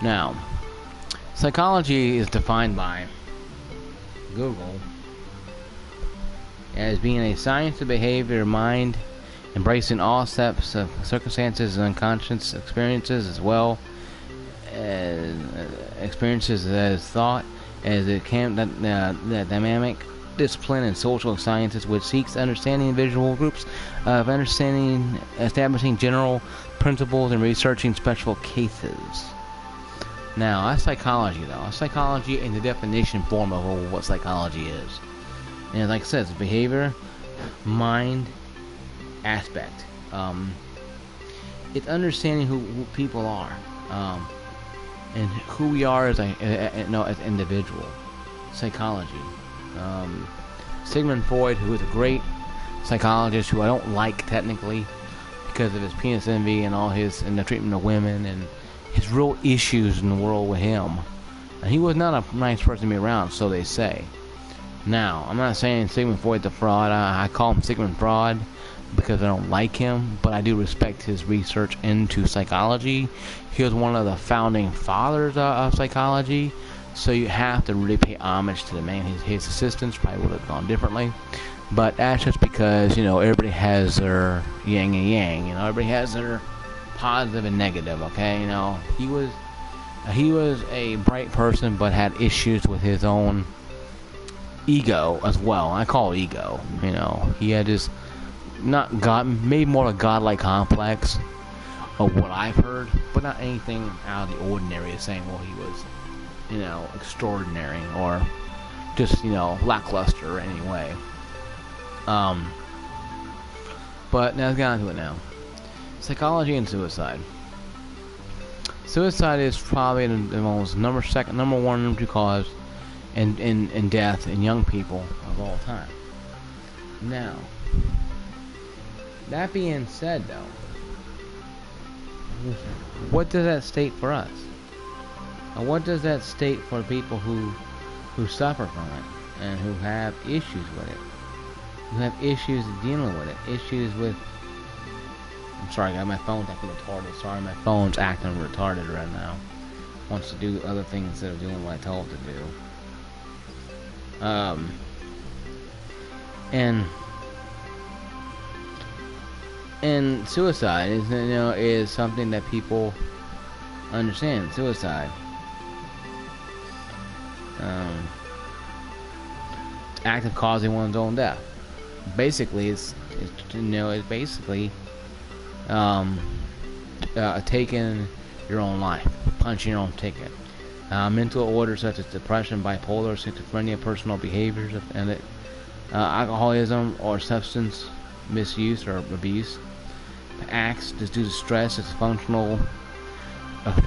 Now, psychology is defined by Google as being a science of behavior, mind, embracing all steps of circumstances and unconscious experiences as well as experiences as thought, as it can that dynamic discipline and social sciences which seeks understanding individual groups of understanding, establishing general principles, and researching special cases. Now, that's psychology, though. Psychology in the definition form of what psychology is. And like I said, it's behavior, mind, aspect. It's understanding who people are, and who we are as as individual. Psychology. Sigmund Freud, who is a great psychologist, who I don't like technically because of his penis envy and all and the treatment of women and his real issues in the world with him. And he was not a nice person to be around, so they say. Now, I'm not saying Sigmund Freud's a fraud. I call him Sigmund Freud because I don't like him, but I do respect his research into psychology. He was one of the founding fathers of psychology, so you have to really pay homage to the man. His assistants probably would have gone differently, but that's just because, everybody has their yin and yang. Everybody has their positive and negative. Okay, he was a bright person, but had issues with his own ego as well. I call it ego. He had this not God, maybe more a godlike complex of what I've heard, but not anything out of the ordinary. Saying, well, he was, extraordinary or just, lackluster anyway. But now let's get on to it now. Psychology and suicide. Suicide is probably the most number one, number two cause in death in young people of all time. Now, that being said, though, what does that state for us? And what does that state for people who suffer from it and who have issues with it? Who have issues dealing with it? Issues with... I'm sorry, my phone's acting retarded. Sorry, my phone's acting retarded right now. Wants to do other things instead of doing what I told it to do. And suicide is something that people understand. Suicide. Act of causing one's own death. Basically, it's basically taking your own life, punching your own ticket. Mental orders such as depression, bipolar, schizophrenia, personal behaviors, and alcoholism or substance misuse or abuse. Acts due to stress, dysfunctional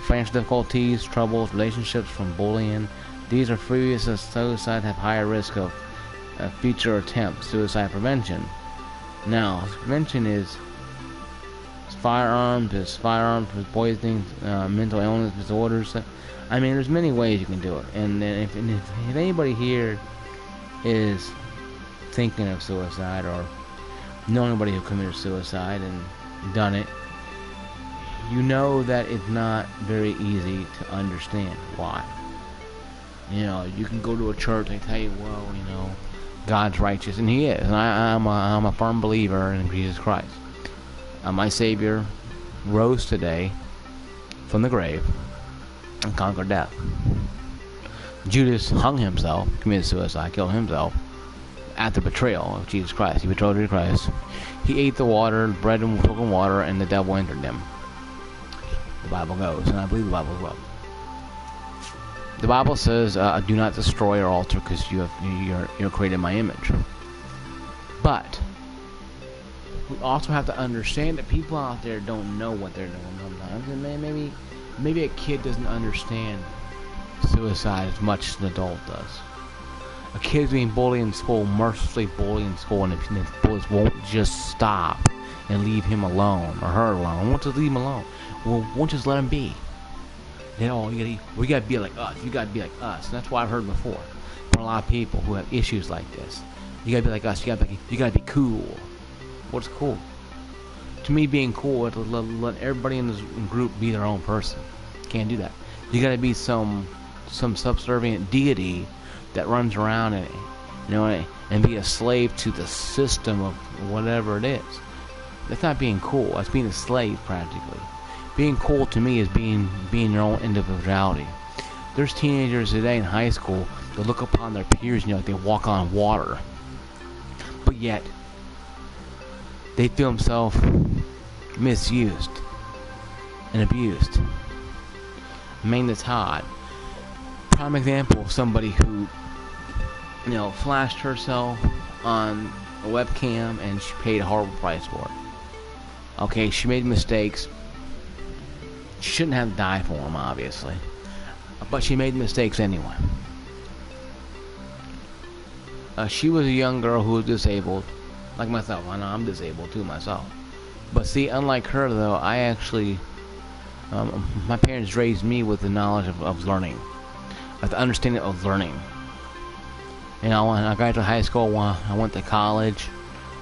financial difficulties, troubles, relationships from bullying. These are previous as suicide have higher risk of future attempt. Suicide prevention. Now, prevention is firearms, with poisoning, mental illness disorders. I mean, there's many ways you can do it. And if anybody here is thinking of suicide or know anybody who committed suicide and done it, you know that it's not very easy to understand why. You can go to a church and tell you, well, God's righteous, and He is. And I'm a firm believer in Jesus Christ. My Savior rose today from the grave and conquered death. Judas hung himself, committed suicide, killed himself at the betrayal of Jesus Christ. He betrayed Jesus Christ. He ate the water, bread and broken water, and the devil entered him. The Bible goes, and I believe the Bible as well. The Bible says, "Do not destroy or alter, because you're created in my image." But we also have to understand that people out there don't know what they're doing sometimes, and maybe a kid doesn't understand suicide as much as an adult does. A kid's being bullied in school, mercilessly bullied in school, and the bullies won't just stop and leave him alone or her alone. Won't just leave him alone. Won't just let him be. We gotta be like us. You gotta be like us. And that's what I've heard before from a lot of people who have issues like this. You gotta be like us. You gotta be cool. What's cool? To me, being cool is to let everybody in this group be their own person. Can't do that. You gotta be some subservient deity that runs around and, and be a slave to the system of whatever it is. That's not being cool. That's being a slave, practically. Being cool to me is being your own individuality. There's teenagers today in high school that look upon their peers, like they walk on water. But yet, they feel themselves misused and abused. Magnus Todd, prime example of somebody who, flashed herself on a webcam and she paid a horrible price for it. Okay, she made mistakes. She shouldn't have died for them, obviously. But she made mistakes anyway. She was a young girl who was disabled. Like myself. I know I'm disabled too myself. But see, unlike her though, I actually... my parents raised me with the knowledge of learning. With the understanding of learning. When I got to high school, I went to college.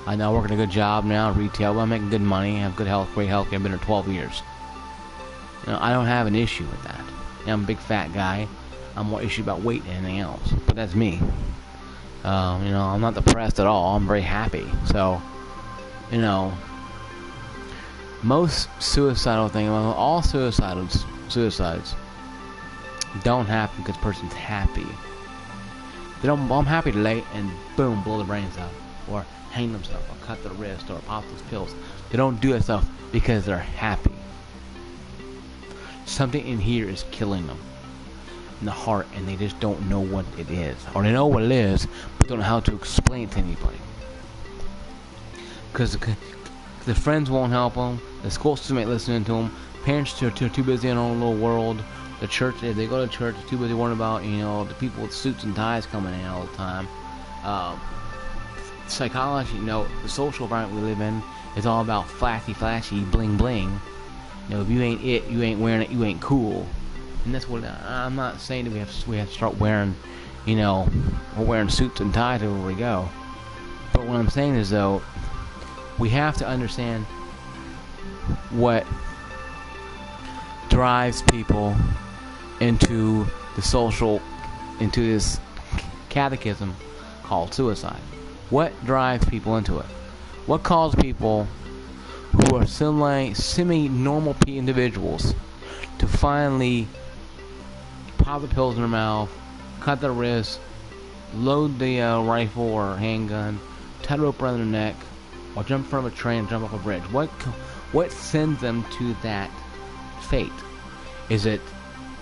I now work at a good job now, retail. I'm making good money. I have good health, great health. I've been here 12 years. I don't have an issue with that. I'm a big fat guy. I'm more issue about weight than anything else. But that's me. I'm not depressed at all. I'm very happy. So, most suicidal things, all suicides don't happen because the person's happy. I'm happy today, and boom, blow the brains out, or hang themselves, or cut their wrist, or pop those pills. They don't do that stuff because they're happy. Something in here is killing them, in the heart, and they just don't know what it is, or they know what it is, but don't know how to explain it to anybody. Because the friends won't help them, the school system ain't listening to them, parents are too busy in their own little world. The church, if they go to church, they're too busy worrying about, the people with suits and ties coming in all the time. Psychology, the social environment we live in is all about flashy, bling, bling. If you ain't it, you ain't wearing it, you ain't cool. And that's what I'm not saying that we have to start wearing, we're wearing suits and ties everywhere we go. But what I'm saying is though, we have to understand what drives people into this catechism called suicide. What drives people into it? What causes people who are semi-normal individuals to finally pop the pills in their mouth, cut their wrists, load the rifle or handgun, tie a rope around their neck, or jump in front of a train and jump off a bridge? What sends them to that fate? Is it,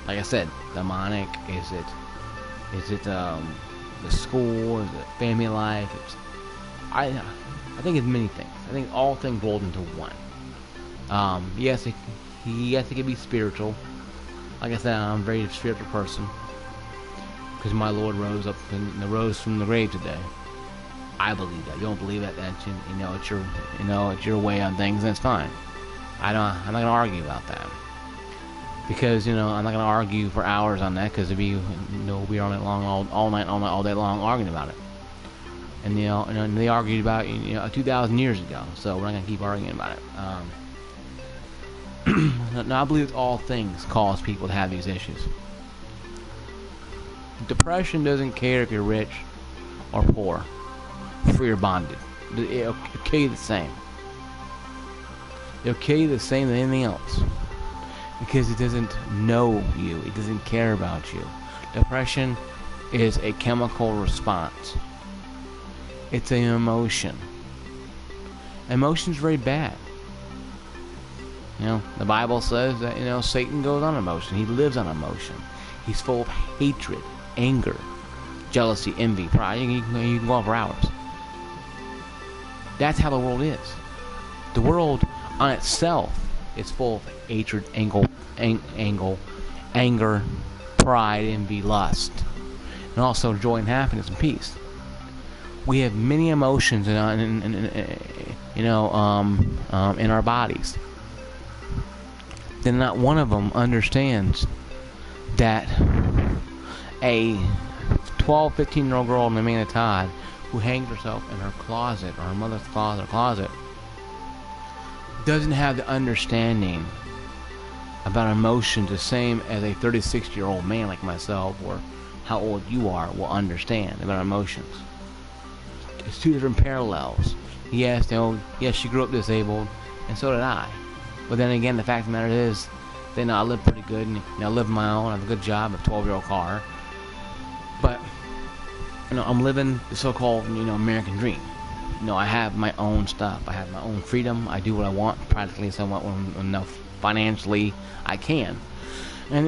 like I said, demonic? Is it the school? Is it family life? I think it's many things. I think all things rolled into one. Yes, it can be spiritual. Like I said, I'm a very spiritual person because my Lord rose from the grave today. I believe that. You don't believe that? It's your way on things, and it's fine. I'm not gonna argue about that. Because, I'm not going to argue for hours on that, because we'll be all night long, all day long arguing about it. And, and they argued about 2,000 years ago, so we're not going to keep arguing about it. Now, I believe all things cause people to have these issues. Depression doesn't care if you're rich or poor, free or bonded. It'll kill you the same. It'll kill you the same as anything else. Because it doesn't know you. It doesn't care about you. Depression is a chemical response. It's an emotion. Emotion's very bad. The Bible says that, Satan goes on emotion. He lives on emotion. He's full of hatred, anger, jealousy, envy, pride. You can go on for hours. That's how the world is. The world on itself is full of hatred, anger, pride, envy, lust, and also joy and happiness and peace. We have many emotions in our bodies. Then not one of them understands that a 12, 15-year-old girl named Amanda Todd who hanged herself in her closet, or her mother's closet, doesn't have the understanding about emotions the same as a 36-year-old man like myself, or how old you are, will understand about emotions. It's two different parallels. Yes, yes, she grew up disabled, and so did I. But then again, the fact of the matter is, I live pretty good, and I live on my own. I have a good job, a 12-year-old car. But I'm living the so-called American dream. I have my own stuff. I have my own freedom. I do what I want, practically somewhat enough financially I can. And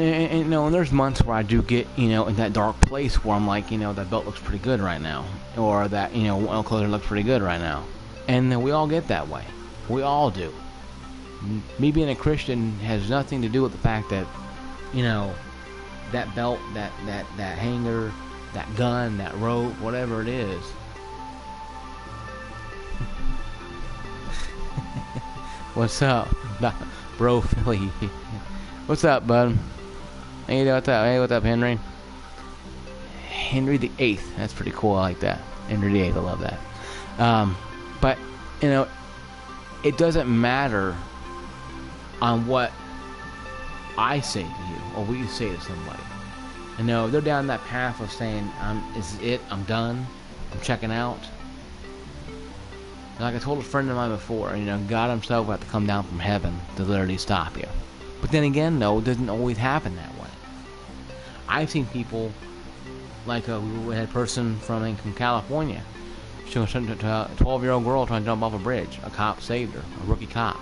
there's months where I do get in that dark place where I'm like, that belt looks pretty good right now, or that clothing looks pretty good right now. And we all get that way. We all do. Me being a Christian has nothing to do with the fact that that belt, that hanger, that gun, that rope, whatever it is. What's up, bro Philly? What's up, bud? Hey, what's up? Hey, what's up, Henry? Henry the Eighth. That's pretty cool. I like that. Henry the Eighth. I love that. But it doesn't matter on what I say to you or what you say to somebody. They're down that path of saying, "This is it. I'm done. I'm checking out." Like I told a friend of mine before, God Himself will have to come down from heaven to literally stop you. But then again, though, it doesn't always happen that way. I've seen people, like we had a person from California. She was a 12-year-old girl trying to jump off a bridge. A cop saved her, a rookie cop.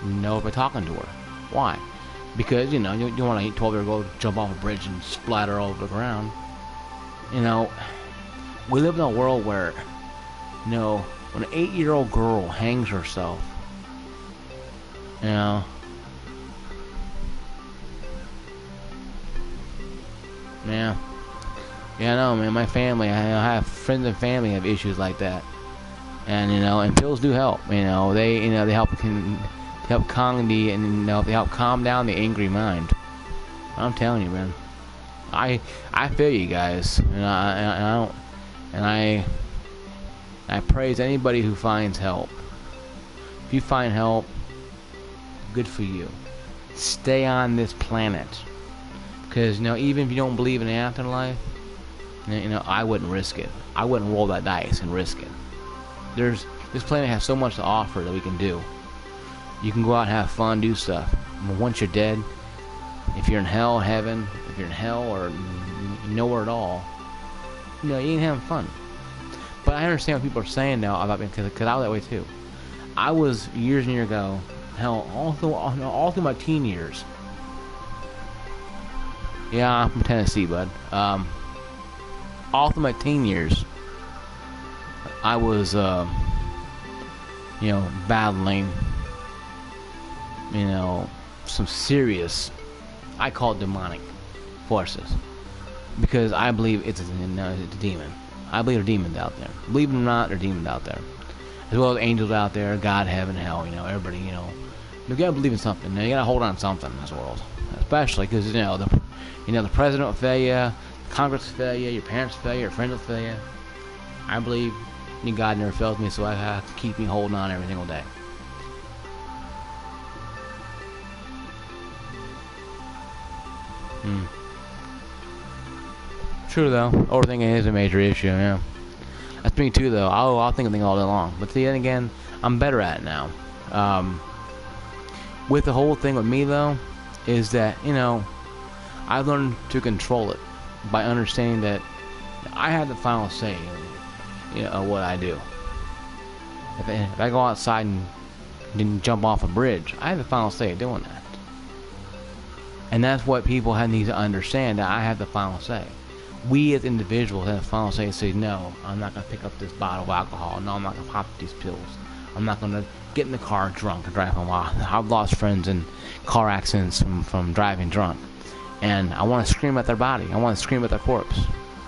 By talking to her. Why? Because, you want a 12-year-old jump off a bridge and splatter all over the ground. We live in a world where, when an 8-year-old girl hangs herself, yeah, I know, man. My family, I have friends and family have issues like that, and and pills do help. They help calm they help calm down the angry mind. I'm telling you, man. I feel you guys, and I praise anybody who finds help. If you find help, good for you. Stay on this planet. Because, even if you don't believe in the afterlife, I wouldn't risk it. I wouldn't roll that dice and risk it. This planet has so much to offer that we can do. You can go out and have fun, do stuff. But once you're dead, if you're in hell, heaven, if you're in hell or nowhere at all, you ain't having fun. But I understand what people are saying now about me, because I was that way too. I was years and years ago, hell, all through my teen years. Yeah, I'm from Tennessee, bud. All through my teen years, I was, battling, some serious, I call it demonic forces, because I believe it's a demon. I believe there are demons out there. Believe it or not, there are demons out there, as well as angels out there, God, heaven, hell. Everybody. You gotta believe in something. You gotta hold on to something in this world, especially because the president will fail you, Congress will fail you, your parents will fail you, your friends will fail you. I believe God never fails me, so I have to keep me holding on every single day. True though, overthinking is a major issue. Yeah, that's me too though. I'll think of things all day long, but then again, I'm better at it now. With the whole thing with me though, is that I've learned to control it by understanding that I have the final say, of what I do. If I go outside and jump off a bridge, I have the final say of doing that. And that's what people need to understand, that I have the final say. We as individuals have the final say to say, no, I'm not going to pick up this bottle of alcohol. No, I'm not going to pop these pills. I'm not going to get in the car drunk and drive home. I've lost friends in car accidents from driving drunk. And I want to scream at their body. I want to scream at their corpse.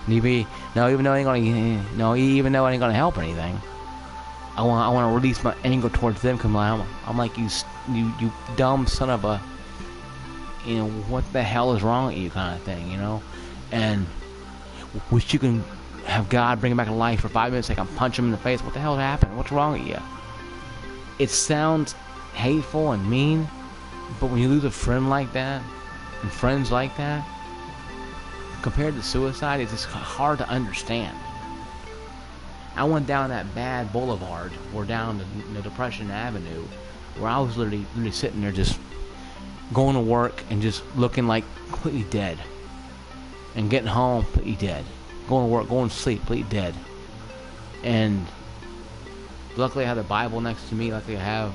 Even though it ain't going to help anything. I want to release my anger towards them, because I'm like, you dumb son of a, what the hell is wrong with you, kind of thing, and wish you can have God bring him back to life for 5 minutes, I can punch him in the face. What the hell happened? What's wrong with you? It sounds hateful and mean, But when you lose a friend like that, and friends like that, compared to suicide, it's just hard to understand. I went down that bad boulevard, or down the Depression Avenue, where I was literally sitting there just going to work and just looking like completely dead. And getting home, completely dead. Going to work, going to sleep, completely dead. And luckily I have the Bible next to me. Luckily I have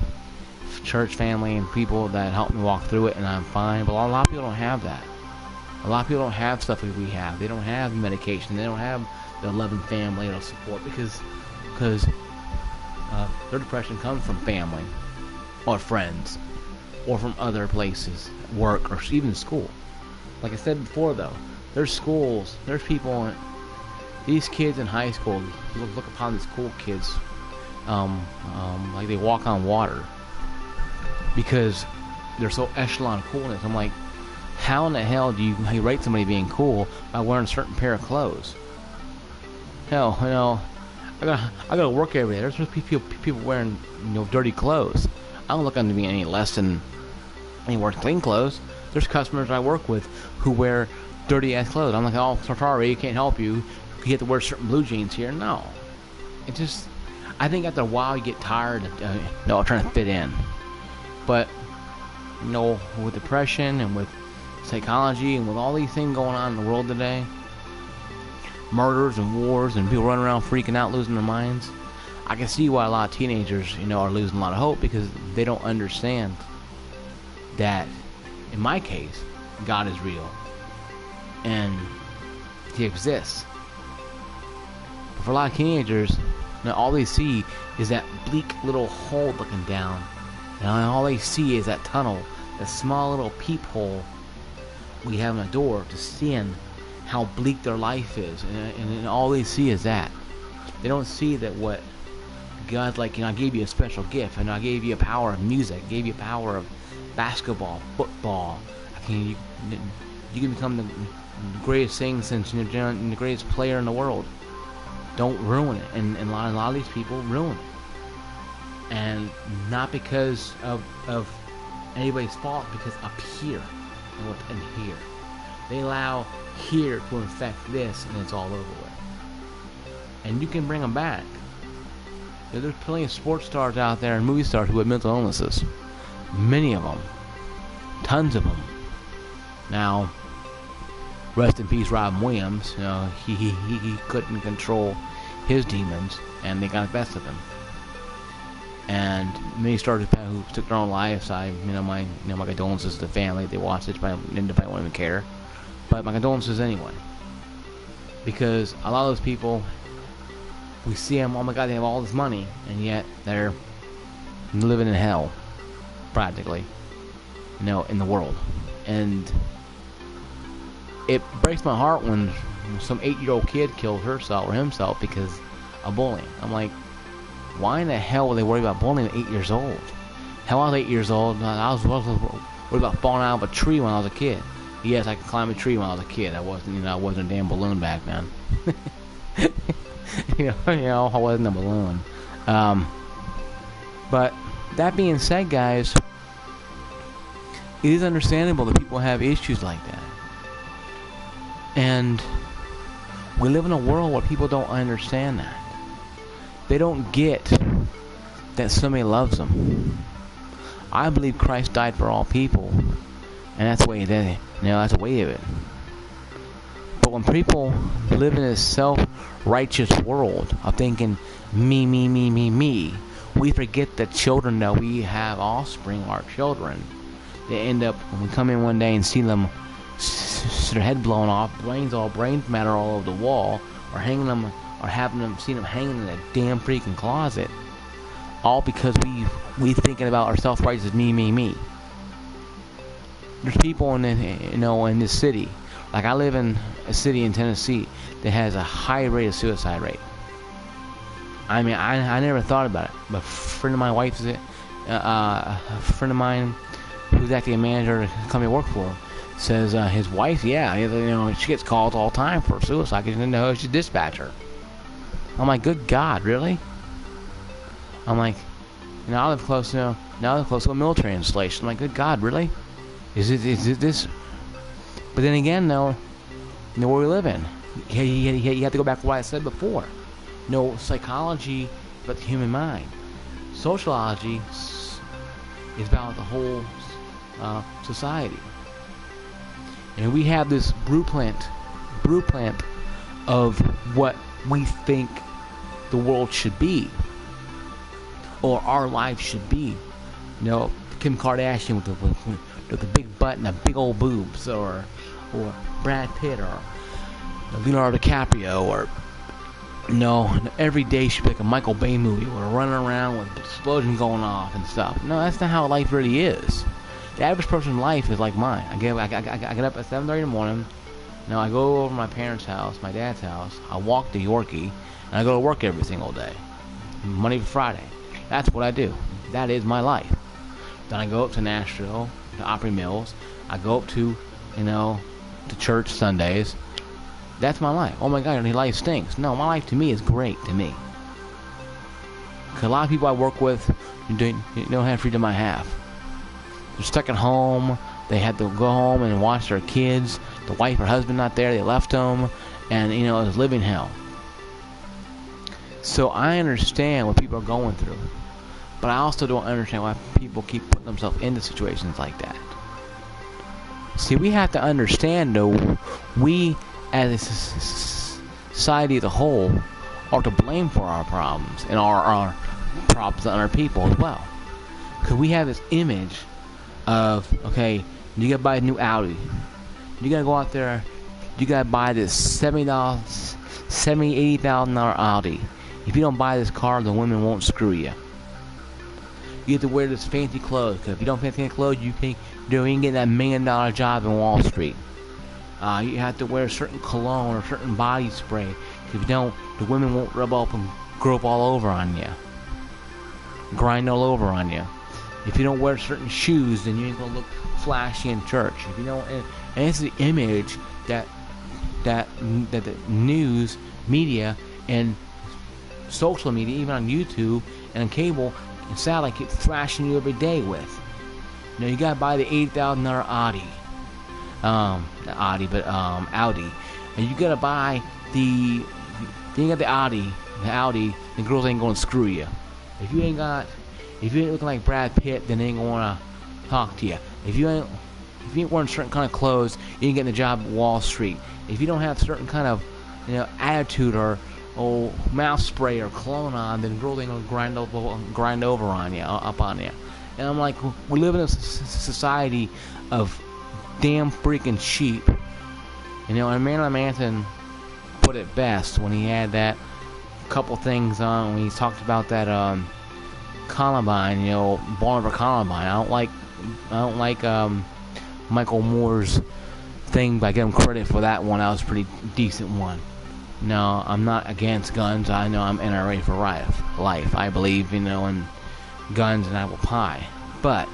church family and people that help me walk through it, and I'm fine. But a lot of people don't have that. A lot of people don't have stuff like we have. They don't have medication. They don't have their loving family or support because their depression comes from family or friends or from other places, work, or even school. Like I said before, though, there's schools, there's people, these kids in high school look upon these cool kids like they walk on water because they're so echelon coolness. I'm like, how in the hell do you rate somebody being cool by wearing a certain pair of clothes? Hell, I gotta work every day. There's people wearing dirty clothes. I don't look on to be any less than any wear clean clothes. There's customers I work with who wear dirty ass clothes. I'm like, oh, sorry, can't help you. You have to wear certain blue jeans here. No, it just, I think after a while you get tired of trying to fit in. But with depression and with psychology and with all these things going on in the world today, murders and wars and people running around freaking out, losing their minds, I can see why a lot of teenagers, are losing a lot of hope, because they don't understand that, in my case, God is real and He exists. But for a lot of teenagers, all they see is that bleak little hole looking down, and all they see is that tunnel, that small little peephole we have in the door to seeing how bleak their life is, and all they see is that. They don't see that what God's like, I gave you a special gift, and I gave you a power of music, gave you a power of basketball, football. You can become the greatest thing since the greatest player in the world. Don't ruin it, and a lot of these people ruin it, and not because of anybody's fault, because up here and what's in here, they allow here to infect this, and it's all over with. And you can bring them back. There's plenty of sports stars out there and movie stars who have mental illnesses. Many of them. Tons of them. Now, rest in peace, Robin Williams. He couldn't control his demons, and they got the best of him. And many stars who took their own lives. My condolences to the family. If they watched it, they probably won't even care. But my condolences anyway. Because a lot of those people, we see them, oh my God, they have all this money, and yet they're living in hell, practically, in the world. And it breaks my heart when some 8-year-old kid kills herself or himself because of bullying. I'm like, why in the hell would they worry about bullying at 8 years old? Hell, I was 8 years old, I was worried about falling out of a tree when I was a kid. Yes, I could climb a tree when I was a kid. I wasn't a damn balloon back then. I wasn't a balloon. But that being said, guys, it is understandable that people have issues like that. And we live in a world where people don't understand that. They don't get that somebody loves them. I believe Christ died for all people, and that's the way it is. That's the way of it. But when people live in this self-righteous world of thinking me, we forget that children that we have, offspring, our children, they end up, when we come in one day and see them, their head blown off, brain matter all over the wall, or hanging them, or seen them hanging in a damn freaking closet, all because we thinking about our self-righteous me. There's people in this city. Like, I live in a city in Tennessee that has a high rate of suicide rate. I mean, I never thought about it, but a friend of my wife's a friend of mine who's actually a manager at the company I work for says his wife, she gets calls all the time for suicide because she's a dispatcher. I'm like, good God, really? I'm like, I live close to a military installation. I'm like, good God, really? Is it this? But then again, though, where we live in, you have to go back to what I said before. Psychology is about the human mind. Sociology is about the whole society. And we have this blueprint of what we think the world should be, or our life should be. Kim Kardashian with the big butt and the big old boobs, or Brad Pitt, or Leonardo DiCaprio, or every day should be like a Michael Bay movie, where we're running around with explosions going off and stuff. No, that's not how life really is. The average person's life is like mine. I get up at 7:30 in the morning. I go over to my parents' house, my dad's house. I walk to Yorkie, and I go to work every single day, Monday to Friday. That's what I do. That is my life. Then I go up to Nashville, to Opry Mills. I go up to, to church Sundays. That's my life. Oh my God, your life stinks. No, my life to me is great to me. Because a lot of people I work with don't have freedom I have. They're stuck at home. They had to go home and watch their kids. The wife or husband not there. They left them. And, it was living hell. So I understand what people are going through. But I also don't understand why people keep putting themselves into situations like that. See, we have to understand, though, we as a society as a whole are to blame for our problems and our problems on our people as well. Because we have this image of, okay, you gotta buy a new Audi. You gotta go out there, you gotta buy this $80,000 Audi. If you don't buy this car, the women won't screw you. You have to wear this fancy clothes, because if you don't fancy clothes, you can get that $1 million job in Wall Street. You have to wear a certain cologne or certain body spray, because if you don't, the women won't rub up and grope all over on you, grind all over on you. If you don't wear certain shoes, then you ain't gonna look flashy in church. If you don't, and it's the image that the news, media, and social media, even on YouTube and on cable and satellite, keep thrashing you every day with. You gotta buy the $80,000 Audi. Not Audi. And you gotta buy you got the Audi, the girls ain't gonna screw you. If you ain't looking like Brad Pitt, then they ain't gonna wanna talk to you. If you ain't wearing certain kind of clothes, you ain't getting a job at Wall Street. If you don't have certain kind of, attitude or mouth spray or cologne on, then girls ain't gonna grind over on you, up on you. And I'm like, we live in a society of damn freaking sheep. And Marilyn Manson put it best when he had that couple things on, when he talked about that Columbine, born over Columbine. I don't like Michael Moore's thing, but I give him credit for that one. That was a pretty decent one. No, I'm not against guns. I know I'm NRA for life. I believe, in guns and apple pie. But,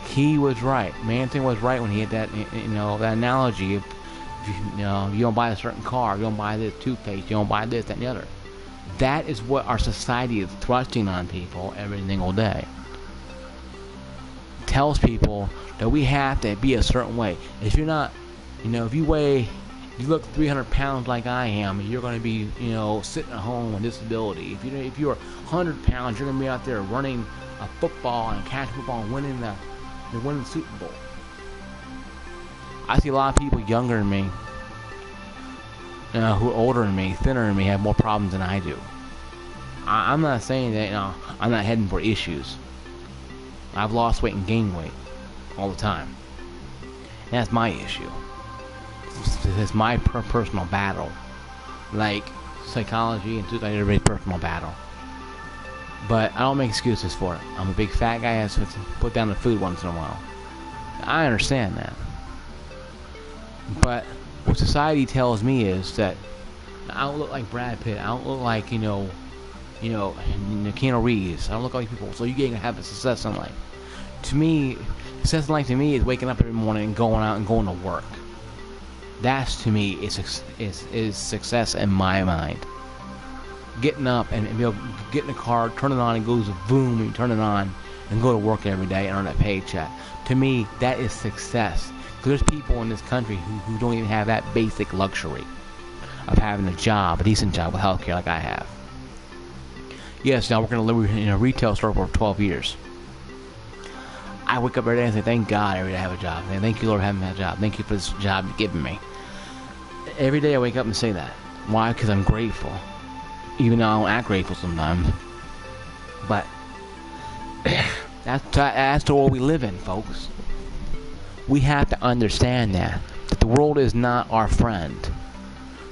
he was right. Manson was right when he had that, that analogy. If you don't buy a certain car, you don't buy this toothpaste, you don't buy this, that, and the other. That is what our society is thrusting on people every single day. It tells people that we have to be a certain way. If you're not, if you look 300 pounds like I am, you're going to be, sitting at home with disability. If you're 100 pounds, you're going to be out there running a football and catch football and winning the Super Bowl. I see a lot of people younger than me, who are older than me, thinner than me, have more problems than I do. I'm not saying that, I'm not heading for issues. I've lost weight and gained weight all the time. And that's my issue. It's my personal battle. Like psychology and suicide, everybody's personal battle. But I don't make excuses for it. I'm a big fat guy that has to put down the food once in a while. I understand that. But what society tells me is that I don't look like Brad Pitt. I don't look like, Keanu Reeves. I don't look like people. So you can't have a success in life. To me, success in life to me is waking up every morning and going out and going to work. That's, to me, is success in my mind. getting up and be able to get in the car, turn it on, and goes boom, and you turn it on, and go to work every day and earn that paycheck. To me, that is success. Because there's people in this country who don't even have that basic luxury of having a job, a decent job with healthcare like I have. Yes, now we're going to live in a retail store for 12 years. I wake up every day and say, thank God every day I have a job. And thank you, Lord, for having a job. Thank you for this job you've given me. Every day I wake up and say that. Why? Because I'm grateful. Even though I don't act grateful sometimes. But that's the world we live in, folks. We have to understand that the world is not our friend.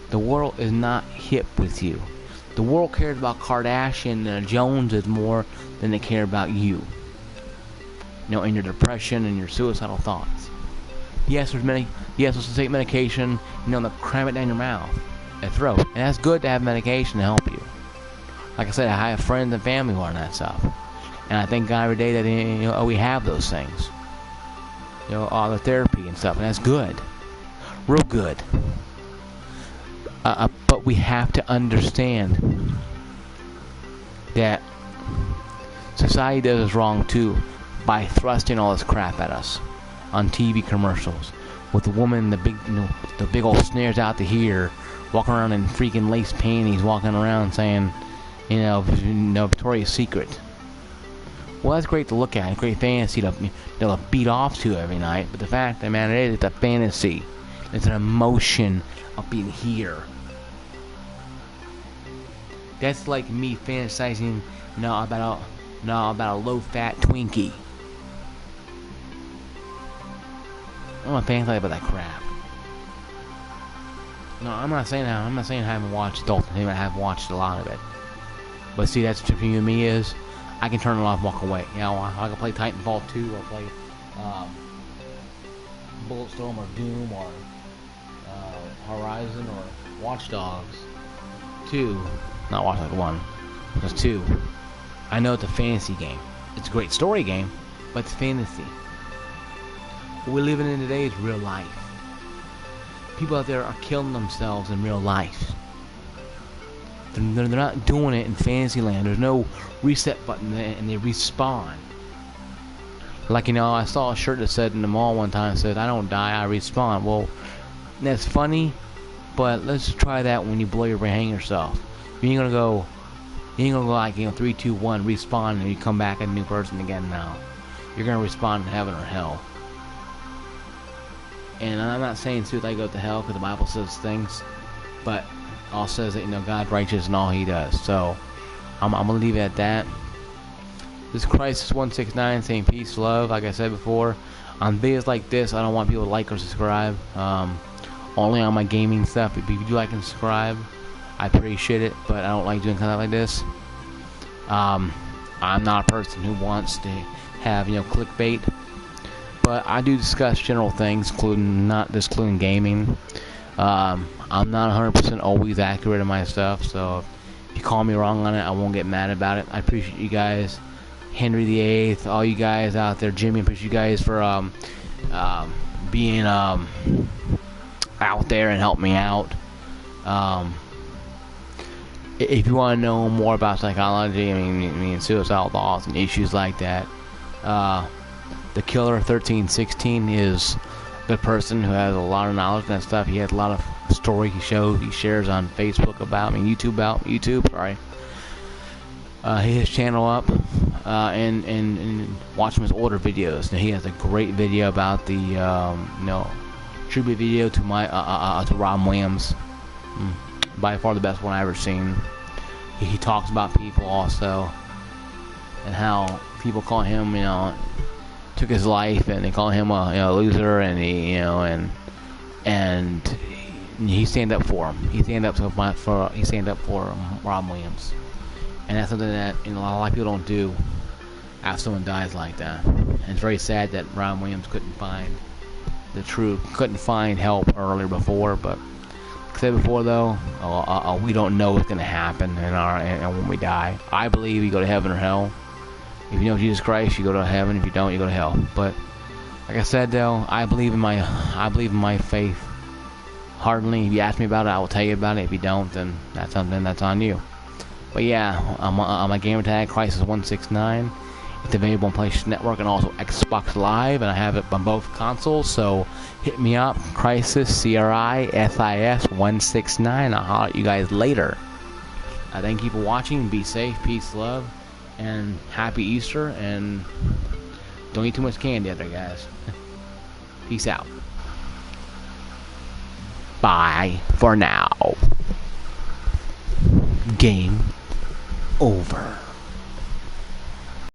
The world is not hip with you. The world cares about Kardashian and Joneses more than they care about you. In your depression and your suicidal thoughts. Yes, let's take medication, they'll cram it down your mouth, your throat. And that's good to have medication to help you. Like I said, I have friends and family who are on that stuff. And I thank God every day that we have those things. All the therapy and stuff, and that's good. Real good. But we have to understand that society does us wrong too by thrusting all this crap at us on TV commercials with the woman, the big old snares out to here, walking around in freaking lace panties, walking around saying, Victoria's Secret. Well, that's great to look at, great fantasy to beat off to every night. But the fact of the matter is, it's a fantasy. It's an emotion of being here. That's like me fantasizing, about a low-fat Twinkie. I'm not fantasizing about that crap. No, I'm not saying I haven't watched adult entertainment. I have watched a lot of it. But see, that's what between you and me is. I can turn it off and walk away. I can play Titanfall 2 or play Bulletstorm or Doom or Horizon or Watch Dogs 2. Not Watch Dogs 1. Just 2. I know it's a fantasy game. It's a great story game, but it's fantasy. What we're living in today is real life. People out there are killing themselves in real life. They're not doing it in Fantasyland. There's no reset button and they respawn. Like, I saw a shirt that said in the mall one time, said, I don't die, I respawn. Well, that's funny, but let's try that when you blow your brain, hang yourself. You ain't gonna go like, 3, 2, 1, respawn, and you come back a new person again now. You're gonna respawn in heaven or hell. And I'm not saying suicide go to hell, because the Bible says things, but all says that God's righteous in all He does. So I'm gonna leave it at that. This is crisis169's saying peace, love. Like I said before, on videos like this, I don't want people to like or subscribe. Only on my gaming stuff. If you do like and subscribe, I appreciate it. But I don't like doing content like this. I'm not a person who wants to have clickbait. But I do discuss general things, including gaming. I'm not 100% always accurate in my stuff, so if you call me wrong on it, I won't get mad about it. I appreciate you guys, Henry VIII, all you guys out there, Jimmy. I appreciate you guys for being out there and helping me out. If you want to know more about psychology, I mean suicidal thoughts and issues like that, the Killer 1316 is the person who has a lot of knowledge and that stuff. He has a lot of story he shares on Facebook YouTube, sorry. His channel up, and watch him his older videos. Now, he has a great video about the tribute video to to Robin Williams. By far the best one I've ever seen. He talks about people also, and how people call him, took his life, and they call him a loser, and he stand up for him. He stand up for Robin Williams, and that's something that a lot of people don't do after someone dies like that. And it's very sad that Robin Williams couldn't find help earlier before. But like I said before, though, we don't know what's gonna happen and when we die. I believe you go to heaven or hell. If you know Jesus Christ, you go to heaven. If you don't, you go to hell. But like I said, though, I believe in my faith. Hardly. If you ask me about it, I will tell you about it. If you don't, then that's something that's on you. But yeah, I'm on my gamer tag, crisis169. It's available on PlayStation Network and also Xbox Live, and I have it on both consoles, so hit me up, Crisis, CRISIS 169. I'll holler at you guys later. Thank you for watching. Be safe, peace, love, and happy Easter, and don't eat too much candy out there, guys. Peace out. Bye for now. Game over.